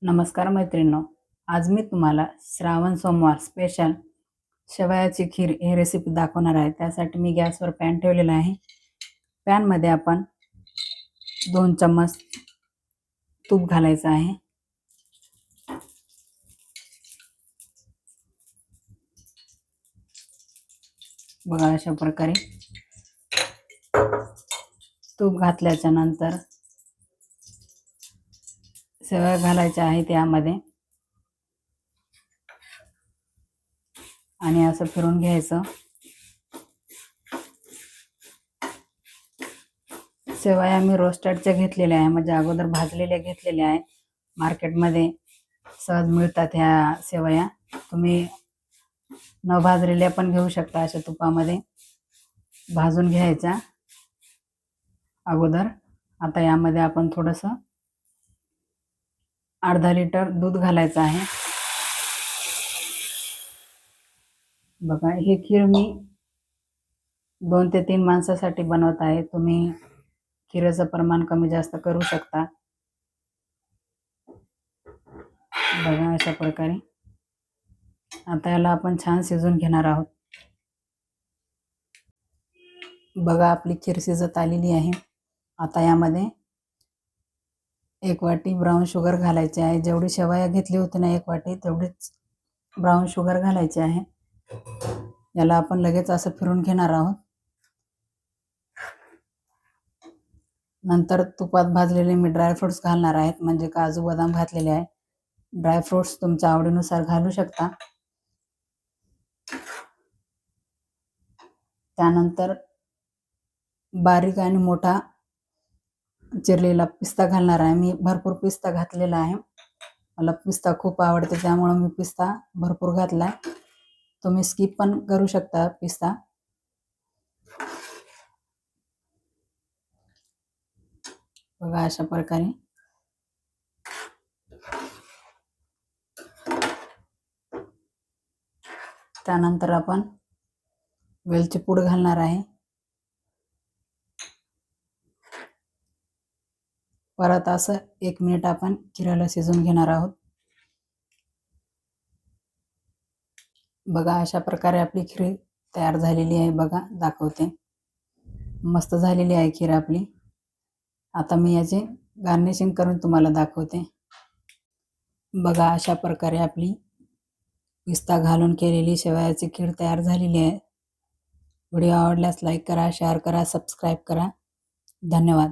नमस्कार मैत्रिणींनो, आज मी तुम्हाला श्रावण सोमवार स्पेशल शेवयाची खीर ही रेसिपी दाखवणार आहे। त्यासाठी मी गॅसवर पॅन ठेवलेला आहे। पॅनमध्ये आपण 2 चम्मच तूप घालायचं आहे। बघा अशा प्रकारे तूप घातल्याच्या नंतर शेवया घालायच्या आहेत त्यामध्ये आणि असं फिरून घ्यायचं। शेवया मी रोस्टेडच्या घेतलेल्या आहे, म्हणजे अगोदर भाजलेल्या घेतलेल्या आहे। मार्केटमध्ये सहज मिळतात ह्या शेवया, तुम्ही न भाजलेल्या पण घेऊ शकता। अशा तुपामध्ये भाजून घ्यायच्या अगोदर। आता यामध्ये आपण थोडंसं अर्धा लिटर दूध घालायचं आहे। बघा ही खीर मी 2 ते 3 माणसासाठी बनवत आहे। तुम्ही खीरेचं प्रमाण कमी जास्त करू शकता। बघा अशा प्रकारे आता याला आपण छान शिजवून घेणार आहोत। बघा आपली खीर शिजत आलेली आहे। आता यामध्ये 1 वाटी ब्राऊन शुगर घालायचे आहे। जेवढी शेवया घेतली होती ना 1 वाटी, तेवढीच ब्राऊन शुगर घालायचे आहे। याला आपण लगेच असं फिरून घेणार आहोत। नंतर तुपात भाजलेले मी ड्रायफ्रुट्स घालणार आहेत, म्हणजे काजू बदाम घातलेले आहे। ड्रायफ्रुट्स तुमच्या आवडीनुसार घालू शकता। त्यानंतर बारीक आणि मोठा चिरलेला पिस्ता घालणार आहे। मी भरपूर पिस्ता घातलेला आहे, मला पिस्ता खूप आवडते, त्यामुळे मी पिस्ता भरपूर घातलाय। तुम्ही स्किप पण करू शकता पिस्ता। बघा अशा प्रकारे त्यानंतर आपण वेलची पूड घालणार आहे। परत असं 1 मिनिट आपण खीराला शिजवून घेणार आहोत। बघा अशा प्रकारे आपली खीर तयार झालेली आहे। बघा दाखवते, मस्त झालेली आहे खीर आपली। आता मी याचे गार्निशिंग करून तुम्हाला दाखवते। बघा अशा प्रकारे आपली पिस्ता घालून केलेली शेवयाची खीर तयार झालेली आहे। व्हिडिओ आवडल्यास लाईक करा, शेअर करा, सबस्क्राईब करा। धन्यवाद।